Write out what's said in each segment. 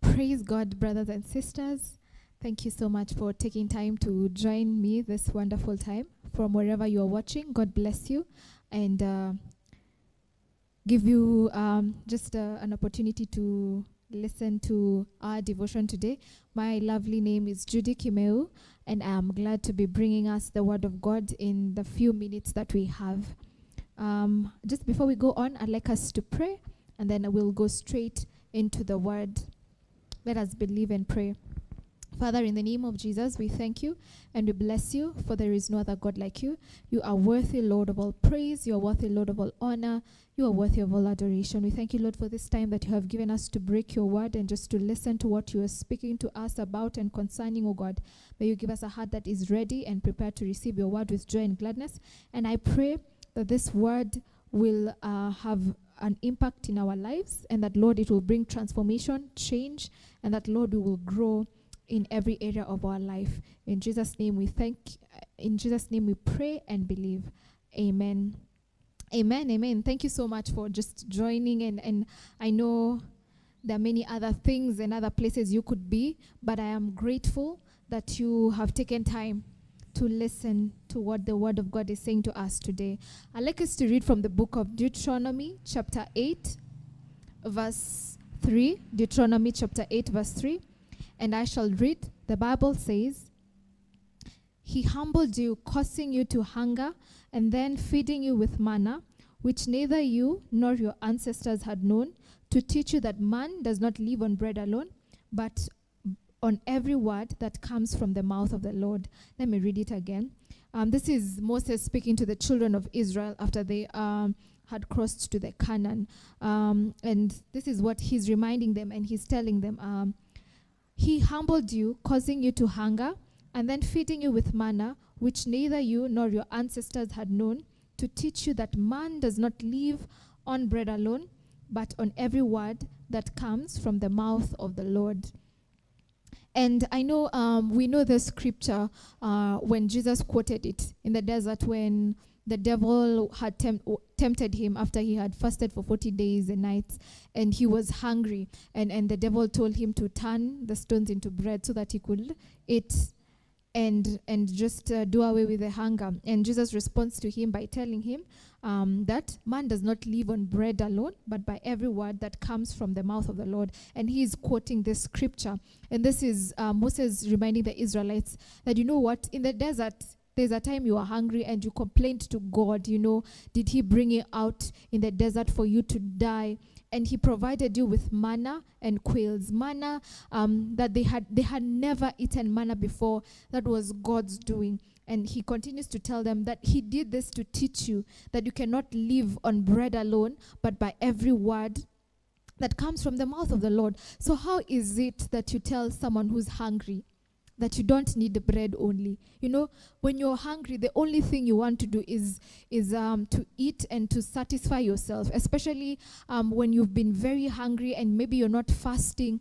Praise God, brothers and sisters. Thank you so much for taking time to join me this wonderful time from wherever you are watching. God bless you and give you just an opportunity to listen to our devotion today. My lovely name is Judy Kimeu, and I am glad to be bringing us the Word of God in the few minutes that we have. Just before we go on, I'd like us to pray, and then we'll go straight into the Word. Let us believe and pray. Father, in the name of Jesus, we thank you and we bless you, for there is no other God like you. You are worthy, Lord, of all praise. You are worthy, Lord, of all honor. You are worthy of all adoration. We thank you, Lord, for this time that you have given us to break your word and just to listen to what you are speaking to us about and concerning, oh God. May you give us a heart that is ready and prepared to receive your word with joy and gladness. And I pray that this word will have an impact in our lives, and that, Lord, it will bring transformation, change, and that, Lord, we will grow in every area of our life. In Jesus' name we pray and believe. Amen. Amen. Amen. Thank you so much for just joining, and I know there are many other things and other places you could be, but I am grateful that you have taken time to listen to what the Word of God is saying to us today. I'd like us to read from the book of Deuteronomy chapter 8 verse 3. Deuteronomy chapter 8 verse 3. And I shall read. The Bible says, He humbled you, causing you to hunger, and then feeding you with manna, which neither you nor your ancestors had known, to teach you that man does not live on bread alone, but on every word that comes from the mouth of the Lord. Let me read it again. This is Moses speaking to the children of Israel after they had crossed to the Canaan. And this is what he's reminding them, and he's telling them, He humbled you, causing you to hunger, and then feeding you with manna, which neither you nor your ancestors had known, to teach you that man does not live on bread alone, but on every word that comes from the mouth of the Lord. And I know we know the scripture when Jesus quoted it in the desert when the devil had tempted him after he had fasted for 40 days and nights, and he was hungry. And the devil told him to turn the stones into bread so that he could eat and just do away with the hunger. And Jesus responds to him by telling him that man does not live on bread alone, but by every word that comes from the mouth of the Lord. And he is quoting this scripture. And this is Moses reminding the Israelites that, you know what, in the desert, there's a time you are hungry and you complained to God, did he bring you out in the desert for you to die? And he provided you with manna and quails. Manna that they had never eaten manna before. That was God's doing. And he continues to tell them that he did this to teach you that you cannot live on bread alone, but by every word that comes from the mouth of the Lord. So how is it that you tell someone who's hungry that you don't need the bread only? When you're hungry, the only thing you want to do is to eat and to satisfy yourself, especially when you've been very hungry and maybe you're not fasting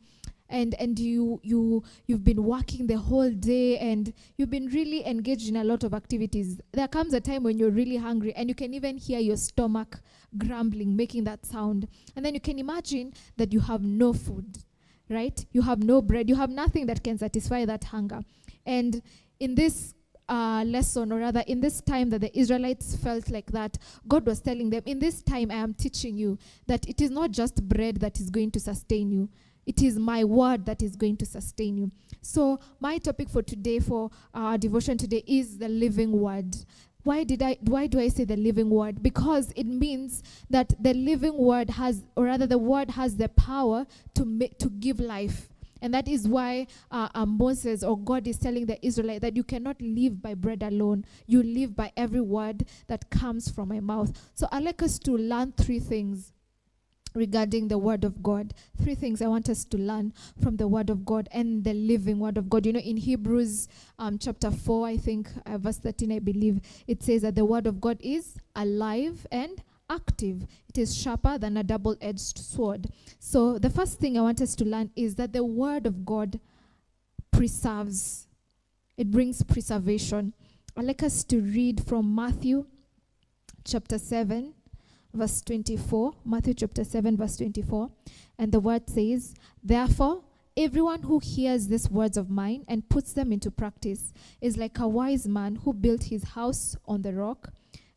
and you've been working the whole day and you've been really engaged in a lot of activities. There comes a time when you're really hungry and you can even hear your stomach grumbling, making that sound. And then you can imagine that you have no food. Right? You have no bread. You have nothing that can satisfy that hunger. And in this lesson, or rather in this time that the Israelites felt like that, God was telling them, in this time I am teaching you that it is not just bread that is going to sustain you. It is my word that is going to sustain you. So my topic for today, for our devotion today, is the living word. Why do I say the living word? Because it means that the living word has, or rather the word has the power to give life. And that is why Moses, or God, is telling the Israelites that you cannot live by bread alone. You live by every word that comes from my mouth. So I'd like us to learn 3 things regarding the word of God. 3 things I want us to learn from the word of God and the living word of God. In Hebrews chapter 4, I think, verse 13, I believe, it says that the word of God is alive and active. It is sharper than a double-edged sword. So the first thing I want us to learn is that the word of God preserves. It brings preservation. I'd like us to read from Matthew chapter 7, verse 24. Matthew chapter 7, verse 24. And the word says, Therefore, everyone who hears these words of mine and puts them into practice is like a wise man who built his house on the rock.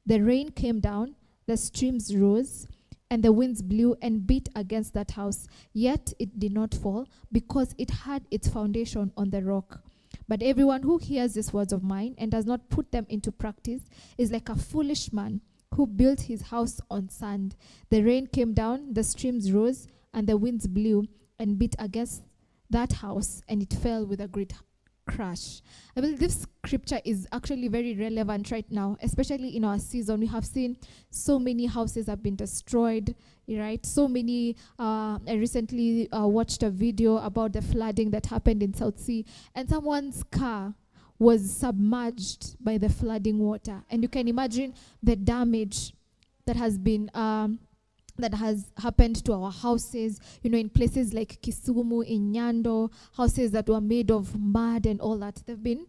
The rain came down, the streams rose, and the winds blew and beat against that house. Yet it did not fall, because it had its foundation on the rock. But everyone who hears these words of mine and does not put them into practice is like a foolish man who built his house on sand. The rain came down, the streams rose, and the winds blew and beat against that house, and it fell with a great crash. I believe this scripture is actually very relevant right now, especially in our season. We have seen so many houses have been destroyed, right? So many. I recently watched a video about the flooding that happened in South Sea, and someone's car was submerged by the flooding water. And you can imagine the damage that has been that has happened to our houses, in places like Kisumu, in Nyando, houses that were made of mud and all that. They've been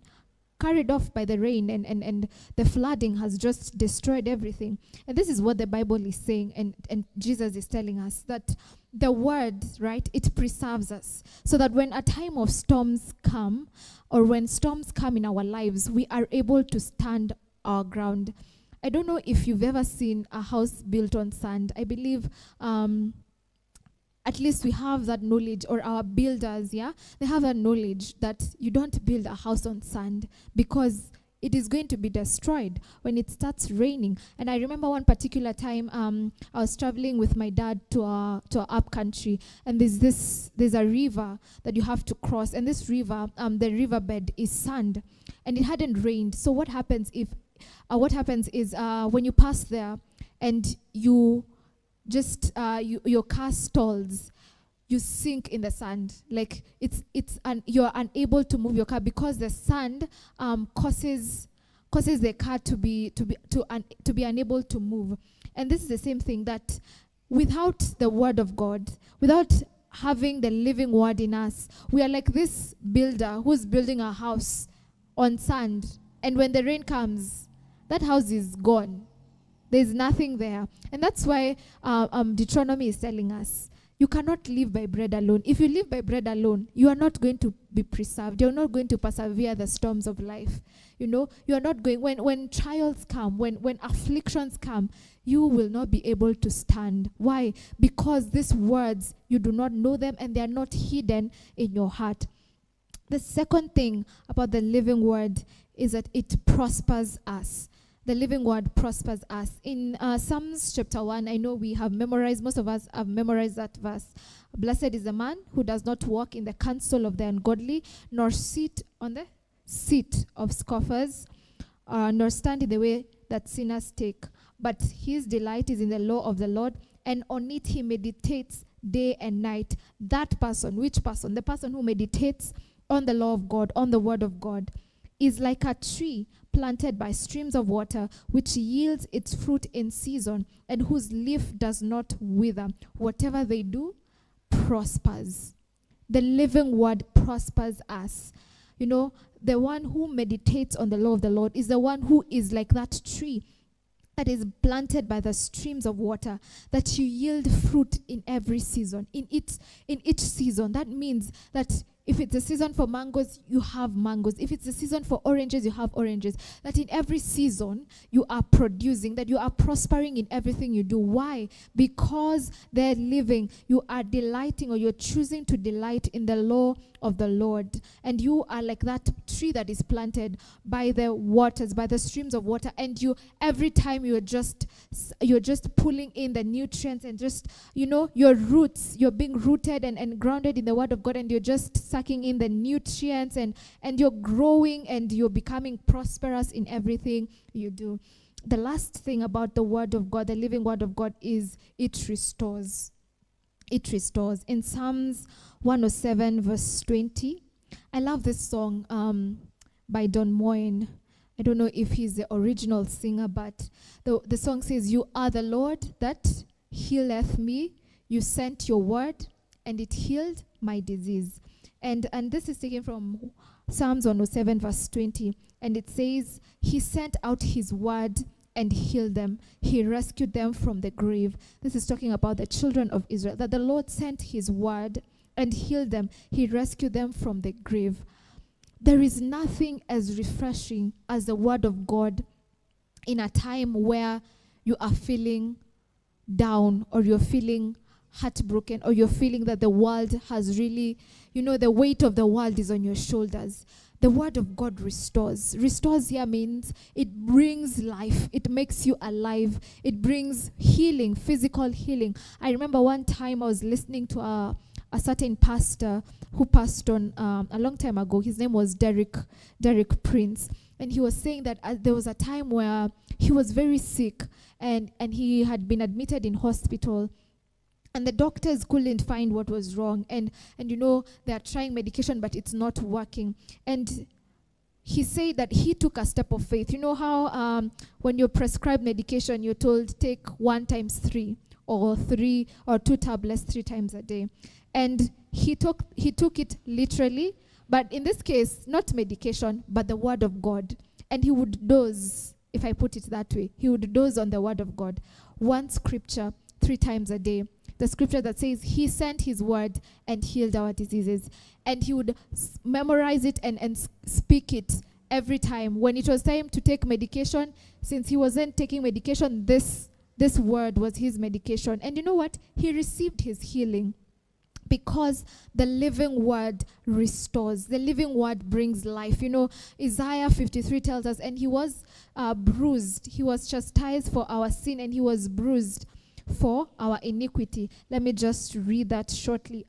carried off by the rain, and the flooding has just destroyed everything. And this is what the Bible is saying, and Jesus is telling us that the word, right, it preserves us, so that when a time of storms come, or when storms come in our lives, we are able to stand our ground. I don't know if you've ever seen a house built on sand. I believe at least we have that knowledge, or our builders, they have that knowledge that you don't build a house on sand, because it is going to be destroyed when it starts raining. And I remember one particular time I was traveling with my dad to our up country, and there's a river that you have to cross, and this river, the riverbed is sand, and it hadn't rained. So what happens is when you pass there and you just your car stalls, you sink in the sand. Like you're unable to move your car, because the sand causes the car to be unable to move. And this is the same thing, that without the word of God, without having the living word in us, we are like this builder who's building a house on sand, and when the rain comes, that house is gone. There's nothing there. And that's why Deuteronomy is telling us, you cannot live by bread alone. If you live by bread alone, you are not going to be preserved. You're not going to persevere the storms of life. You are not going, when trials come, when afflictions come, you will not be able to stand. Why? Because these words, you do not know them, and they are not hidden in your heart. The second thing about the living word is that it prospers us. The living word prospers us. In Psalms chapter 1, I know we have memorized, most of us have memorized that verse. Blessed is the man who does not walk in the counsel of the ungodly, nor sit on the seat of scoffers, nor stand in the way that sinners take. But his delight is in the law of the Lord, and on it he meditates day and night. That person, which person? The person who meditates on the law of God, on the word of God, is like a tree planted by streams of water, which yields its fruit in season, and whose leaf does not wither. Whatever they do prospers. The living word prospers us. The one who meditates on the law of the Lord is the one who is like that tree that is planted by the streams of water, that you yield fruit in every season, in each season. That means that if it's a season for mangoes, you have mangoes. If it's a season for oranges, you have oranges. That in every season, you are producing, that you are prospering in everything you do. Why? Because they're living. You are delighting, or you're choosing to delight in the law of the Lord. And you are like that tree that is planted by the waters, by the streams of water. And every time you're just pulling in the nutrients, and just, your roots, you're being rooted and grounded in the word of God, and you're just sucking in the nutrients, and you're growing, and you're becoming prosperous in everything you do. The last thing about the word of God, the living word of God, is it restores. It restores. In Psalms 107 verse 20, I love this song by Don Moen. I don't know if he's the original singer, but the song says, "You are the Lord that healeth me. You sent your word, and it healed my disease." And this is taken from Psalms 107 verse 20. And it says, he sent out his word and healed them. He rescued them from the grave. This is talking about the children of Israel, that the Lord sent his word and healed them. He rescued them from the grave. There is nothing as refreshing as the word of God in a time where you are feeling down, or you're feeling heartbroken, or you're feeling that the world has really, the weight of the world is on your shoulders. The word of God restores. Restores here means it brings life. It makes you alive. It brings healing, physical healing. I remember one time I was listening to a certain pastor who passed on a long time ago. His name was Derek Prince. And he was saying that there was a time where he was very sick, and he had been admitted in hospital. And the doctors couldn't find what was wrong. And they are trying medication, but it's not working. And he said that he took a step of faith. You know how when you're prescribed medication, you're told take 1 times 3, or 3 or 2 tablets 3 times a day. And he took it literally, but in this case, not medication, but the word of God. And he would dose, if I put it that way, he would dose on the word of God. 1 scripture 3 times a day. The scripture that says he sent his word and healed our diseases. And he would memorize it and speak it every time. When it was time to take medication, since he wasn't taking medication, this word was his medication. And you know what? He received his healing, because the living word restores. The living word brings life. Isaiah 53 tells us, and he was bruised. He was chastised for our sin, and he was bruised for our iniquity. Let me just read that shortly.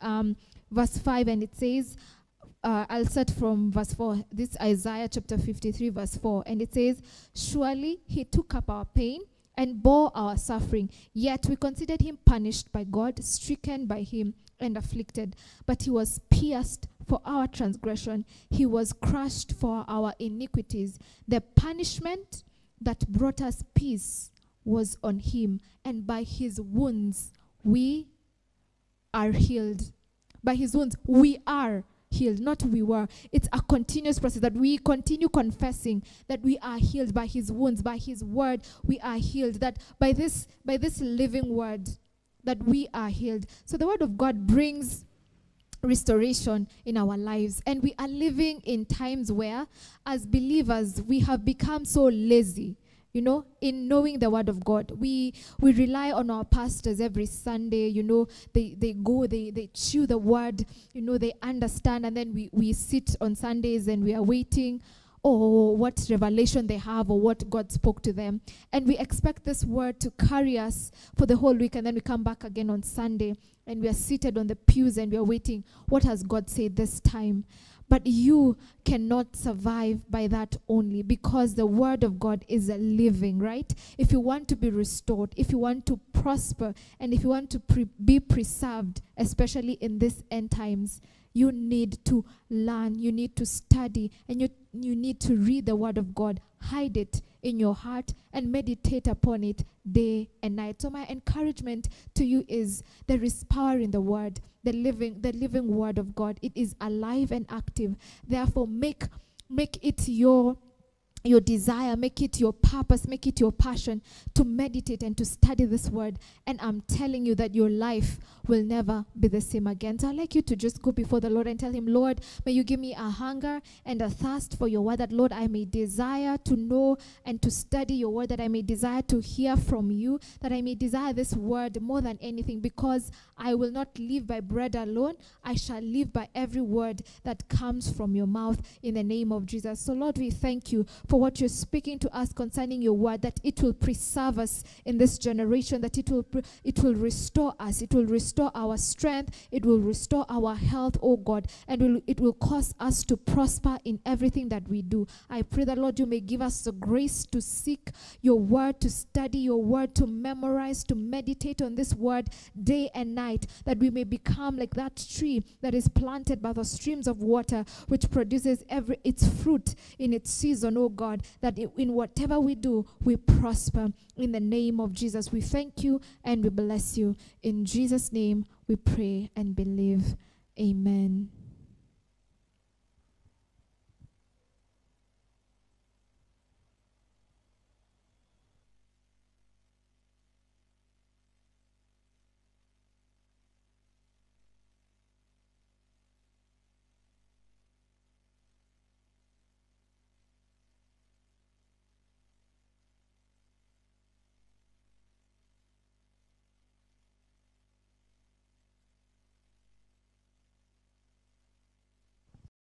Verse 5, and it says, I'll start from verse 4. This is Isaiah chapter 53, verse 4. And it says, surely he took up our pain and bore our suffering. Yet we considered him punished by God, stricken by him, and afflicted. But he was pierced for our transgression. He was crushed for our iniquities. The punishment that brought us peace was on him, and by his wounds we are healed. By his wounds we are healed, not we were. It's a continuous process that we continue confessing that we are healed by his wounds, by his word we are healed, that by this living word that we are healed. So the word of God brings restoration in our lives. And we are living in times where, as believers, we have become so lazy, in knowing the word of God. We rely on our pastors every Sunday. They go, they chew the word, they understand, and then we sit on Sundays and we are waiting, or what revelation they have, or what God spoke to them. And we expect this word to carry us for the whole week, and then we come back again on Sunday, and we are seated on the pews and we are waiting, what has God said this time? But you cannot survive by that only, because the word of God is a living, right? If you want to be restored, if you want to prosper, and if you want to be preserved, especially in these end times, you need to learn, you need to study, and you need to read the word of God. Hide it in your heart and meditate upon it day and night. So my encouragement to you is, there is power in the word, the living word of God. It is alive and active. Therefore, make it your desire, make it your purpose, make it your passion to meditate and to study this word. And I'm telling you that your life will never be the same again. So I'd like you to just go before the Lord and tell him, Lord, may you give me a hunger and a thirst for your word, that, Lord, I may desire to know and to study your word, that I may desire to hear from you, that I may desire this word more than anything, because I will not live by bread alone. I shall live by every word that comes from your mouth, in the name of Jesus. So, Lord, we thank you for what you're speaking to us concerning your word, that it will preserve us in this generation, that it will restore us, it will restore our strength, it will restore our health, oh God, and it will cause us to prosper in everything that we do. I pray that, Lord, you may give us the grace to seek your word, to study your word, to memorize, to meditate on this word day and night, that we may become like that tree that is planted by the streams of water, which produces its fruit in its season, oh God, that in whatever we do, we prosper. In the name of Jesus, we thank you and we bless you. In Jesus' name, we pray and believe. Amen.